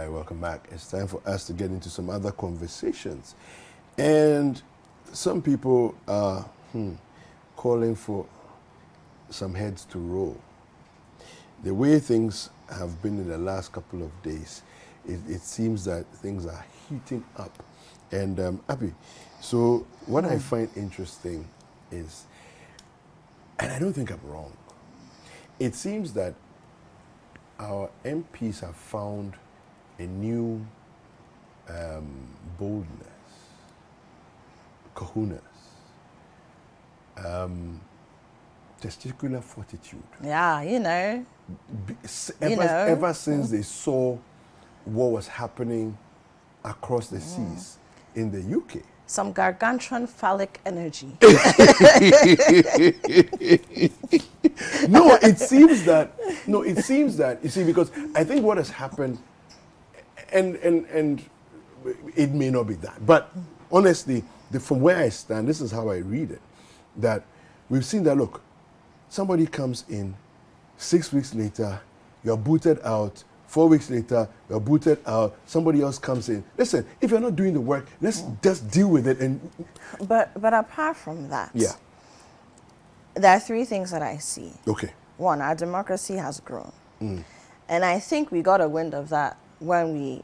Hi, welcome back. It's time for us to get into some other conversations. And some people are calling for some heads to roll. The way things have been in the last couple of days, it seems that things are heating up. And Abby, so what I find interesting is, and I don't think I'm wrong, it seems that our MPs have found a new boldness, kahunas, testicular fortitude. Yeah, Ever since they saw what was happening across the seas in the UK. Some gargantuan phallic energy. No, it seems that, you see, because I think what has happened, and it may not be that, but honestly, from where I stand, this is how I read it, that we've seen that, look, somebody comes in, 6 weeks later, you're booted out, 4 weeks later, you're booted out, somebody else comes in. Listen, if you're not doing the work, let's just deal with it. But apart from that, yeah, there are three things that I see. Okay. One, our democracy has grown. And I think we got a wind of that when we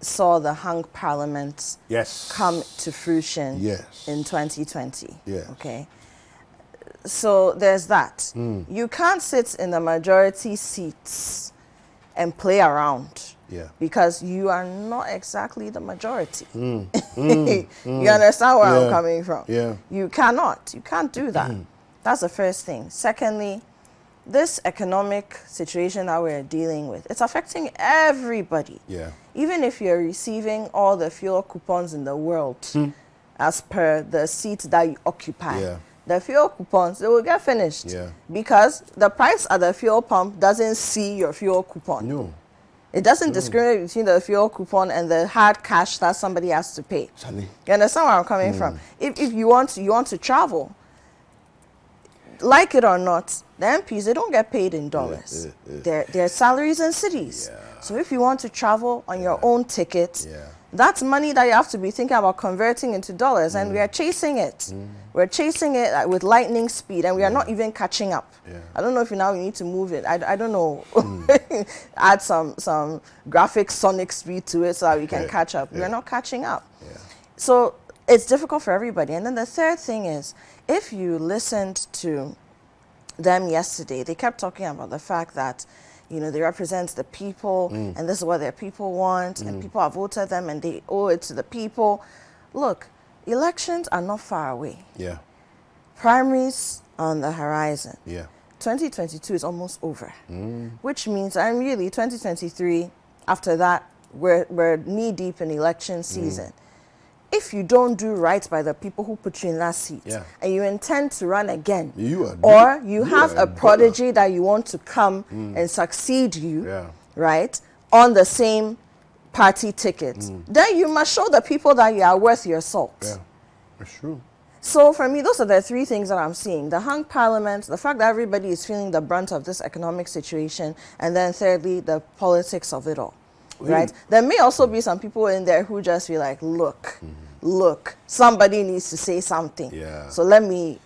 saw the hung parliament come to fruition in 2020. Okay. So there's that. You can't sit in the majority seats and play around because you are not exactly the majority. You understand where I'm coming from? You can't do that. That's the first thing. Secondly, this economic situation that we're dealing with, it's affecting everybody. Even if you're receiving all the fuel coupons in the world as per the seat that you occupy. The fuel coupons, they will get finished because the price at the fuel pump doesn't see your fuel coupon. No. It doesn't discriminate between the fuel coupon and the hard cash that somebody has to pay. You understand where I'm coming from? If you want to travel, like it or not, the MPs, they don't get paid in dollars. Their salaries in cities. So if you want to travel on your own ticket, that's money that you have to be thinking about converting into dollars, and we are chasing it. We're chasing it with lightning speed, and we are not even catching up. I don't know if now we need to move it. I don't know. Add some graphic sonic speed to it so that we can catch up. We're not catching up. So it's difficult for everybody. And then the third thing is, if you listened to them yesterday, they kept talking about the fact that they represent the people, and this is what their people want, and people have voted them, and they owe it to the people. Look, elections are not far away. Primaries on the horizon. 2022 is almost over, which means I'm really 2023. After that, we're knee deep in election season. If you don't do right by the people who put you in that seat, and you intend to run again, or you have a prodigy that you want to come and succeed you, right, on the same party ticket, then you must show the people that you are worth your salt. That's true. So for me, those are the three things that I'm seeing. The hung parliament, the fact that everybody is feeling the brunt of this economic situation, and then thirdly, the politics of it all. Right? There may also be some people in there who just feel like, look, somebody needs to say something. So let me,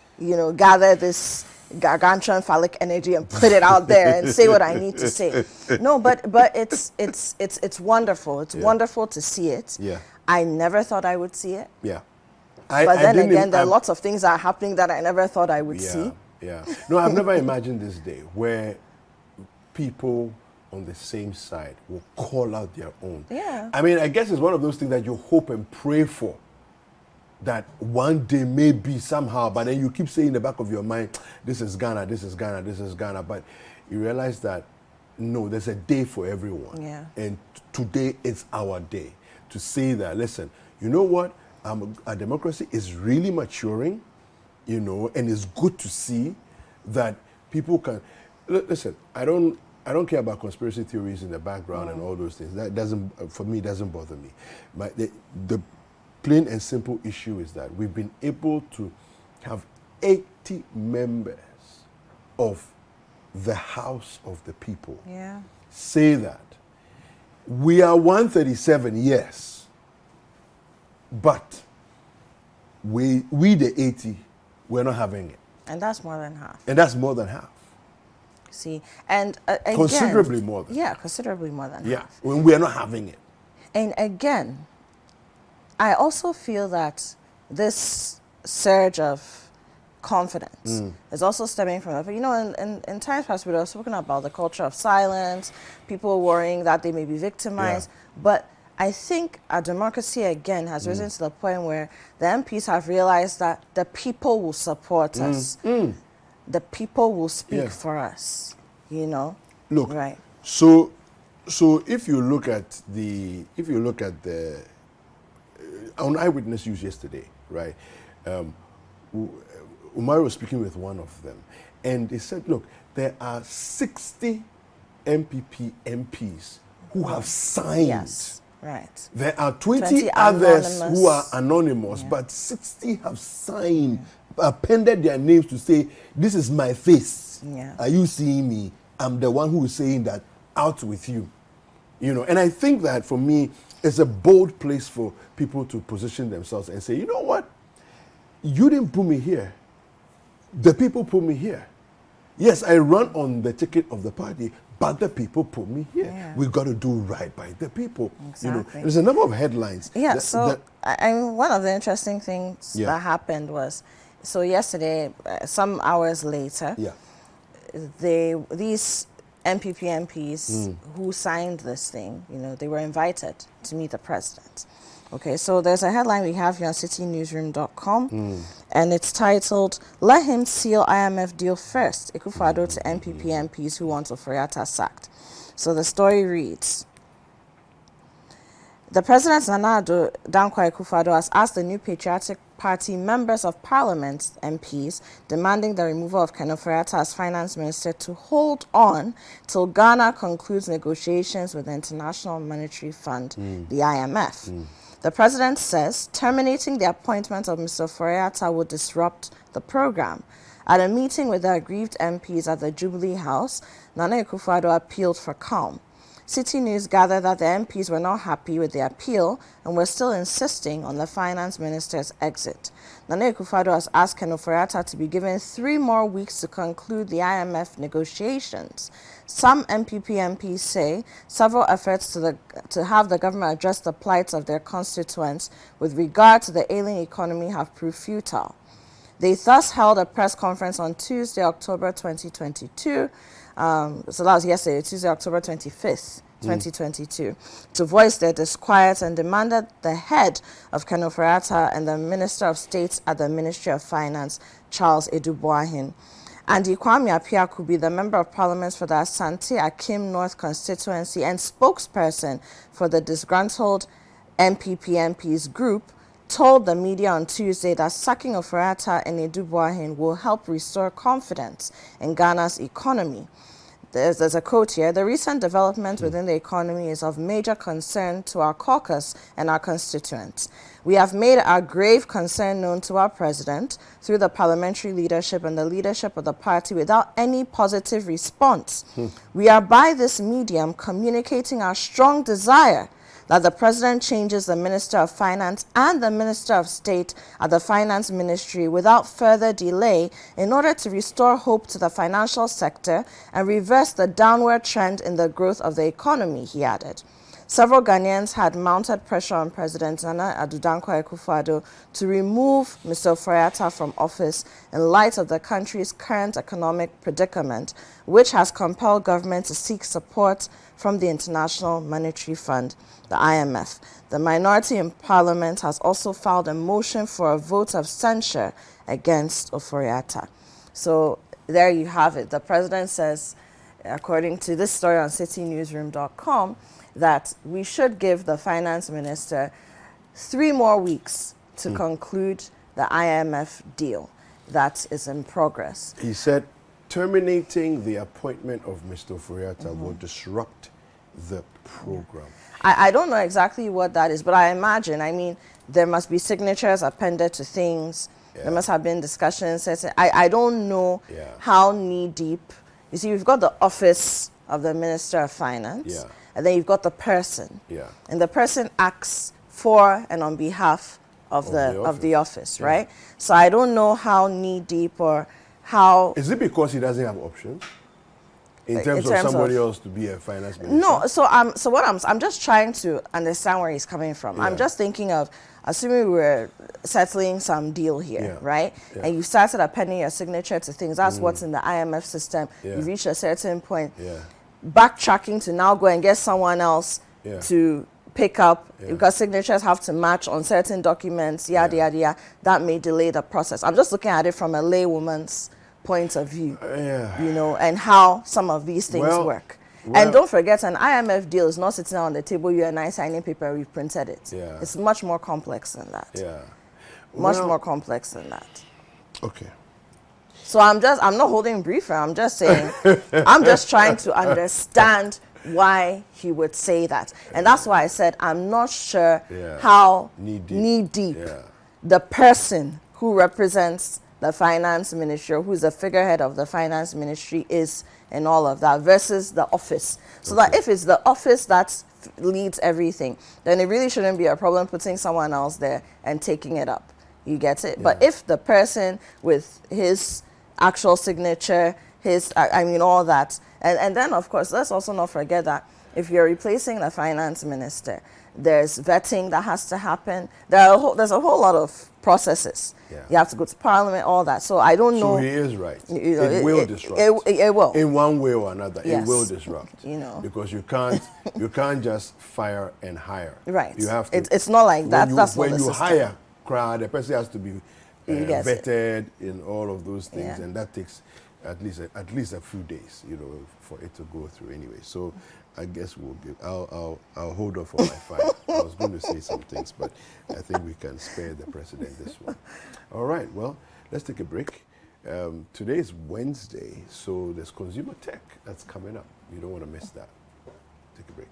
gather this gargantuan phallic energy and put it out there and say what I need to say. No, but it's wonderful. It's wonderful to see it. I never thought I would see it. But then again, there are lots of things that are happening that I never thought I would see. No, I've never imagined this day where people on the same side will call out their own. I mean, I guess it's one of those things that you hope and pray for, that one day maybe somehow, but then you keep saying in the back of your mind, this is Ghana, this is Ghana, this is Ghana, but you realize that no, there's a day for everyone. And today is our day to say that, listen, you know what, our democracy is really maturing, and it's good to see that people can, listen, I don't care about conspiracy theories in the background and all those things. That doesn't, for me, doesn't bother me. But the plain and simple issue is that we've been able to have 80 members of the House of the People say that we are 137, yes. But we the 80, we're not having it. And that's more than half. And that's more than half. See, and again, considerably more than yeah, considerably more than half. When we are not having it. And again, I also feel that this surge of confidence is also stemming from, you know, in times past we were spoken about the culture of silence, people worrying that they may be victimized, but I think our democracy again has risen to the point where the MPs have realized that the people will support us. The people will speak for us, you know. Look, right. So if you look at the on Eyewitness News yesterday, right? Umar was speaking with one of them, and they said, look, there are 60 NPP MPs who have signed. Yes. Right. There are 20 others anonymous. who are anonymous, but 60 have signed, appended their names to say, this is my face. Yeah. Are you seeing me? I'm the one who is saying that, out with you. You know, and I think that for me, it's a bold place for people to position themselves and say, you know what? You didn't put me here. The people put me here. Yes, I run on the ticket of the party, but the people put me here. Yeah. We've got to do right by the people. Exactly. You know, there's a number of headlines. Yeah, one of the interesting things that happened was, so yesterday, some hours later, these NPP MPs who signed this thing, you know, they were invited to meet the president. Okay, so there's a headline we have here on citinewsroom.com, and it's titled, "Let him seal IMF deal first, Akufo-Addo to NPP MPs who want Ofori-Atta sacked." So the story reads, the President Nana Dankwa Akufo-Addo has asked the new Patriotic Party members of Parliament, MPs, demanding the removal of Ken Ofori-Atta as Finance Minister to hold on till Ghana concludes negotiations with the International Monetary Fund, the IMF. The President says terminating the appointment of Mr. Ofori-Atta would disrupt the program. At a meeting with the aggrieved MPs at the Jubilee House, Nana Akufo-Addo appealed for calm. Citi News gathered that the MPs were not happy with the appeal and were still insisting on the finance minister's exit. Nana Akufo-Addo has asked Ken Ofori-Atta to be given 3 more weeks to conclude the IMF negotiations. Some NPP MPs say several efforts to have the government address the plight of their constituents with regard to the ailing economy have proved futile. They thus held a press conference on Tuesday, October 2022, so that was yesterday, Tuesday, October 25th, 2022, to voice their disquiet and demanded the head of Ken Ofori-Atta and the Minister of State at the Ministry of Finance, Charles Edubuahin, Andy Kwame Apiakubi, the Member of Parliament for the Asante Akim North constituency and spokesperson for the disgruntled NPP MPs group, told the media on Tuesday that sacking Ofori-Atta and Edubuahin will help restore confidence in Ghana's economy. There's a quote here: "The recent development within the economy is of major concern to our caucus and our constituents. We have made our grave concern known to our president through the parliamentary leadership and the leadership of the party without any positive response. We are by this medium communicating our strong desire that the President changes the Minister of Finance and the Minister of State at the Finance Ministry without further delay in order to restore hope to the financial sector and reverse the downward trend in the growth of the economy," he added. Several Ghanaians had mounted pressure on President Nana Dankwa Akufo-Addo to remove Mr. Ofori-Atta from office in light of the country's current economic predicament, which has compelled government to seek support from the International Monetary Fund, the IMF. The minority in Parliament has also filed a motion for a vote of censure against Ofori-Atta. So there you have it. The President says, according to this story on citinewsroom.com, that we should give the finance minister 3 more weeks to conclude the IMF deal that is in progress. He said terminating the appointment of Mr. Ofori-Atta will disrupt the program. I don't know exactly what that is, but I imagine, I mean, there must be signatures appended to things. There must have been discussions. I don't know how knee-deep. You see, we've got the office of the Minister of Finance. Yeah. And then you've got the person. Yeah. And the person acts for and on behalf of the office, yeah. right? So I don't know how knee-deep or how... Is it because he doesn't have options? In terms of somebody else to be a finance minister? No, so I'm just trying to understand where he's coming from. Yeah. I'm just thinking of, assuming we're settling some deal here, right? Yeah. And you started appending your signature to things. That's what's in the IMF system. Yeah. You've reached a certain point. Yeah. Backtracking to now go and get someone else to pick up because signatures have to match on certain documents, yada, yada, yada. That may delay the process. I'm just looking at it from a laywoman's point of view, you know, and how some of these things work. And don't forget, an IMF deal is not sitting on the table, you and I signing paper, we've printed it. Yeah. It's much more complex than that. Yeah. Much more complex than that. Okay. So I'm not holding briefer, I'm just saying, I'm just trying to understand why he would say that. And that's why I said I'm not sure how knee-deep the person who represents the finance ministry, or who's the figurehead of the finance ministry is and all of that, versus the office. So that if it's the office that leads everything, then it really shouldn't be a problem putting someone else there and taking it up. You get it? Yeah. But if the person with his actual signature, I mean, all that, and then, of course, let's also not forget that if you're replacing the finance minister, there's vetting that has to happen. There's a whole lot of processes. Yeah. You have to go to parliament, all that. So I don't know. So he is right. You know, it will disrupt. It will. In one way or another, yes. It will disrupt. You know, because you can't just fire and hire. Right. You have to. It's not like that. That's not the system. When you hire, the person has to be vetted in all of those things, and that takes at least a few days, you know, for it to go through anyway. So I guess I'll hold off on my fire. I was going to say some things, but I think we can spare the president this one. All right, well, let's take a break. Today is Wednesday, so there's consumer tech that's coming up. You don't want to miss that. Take a break.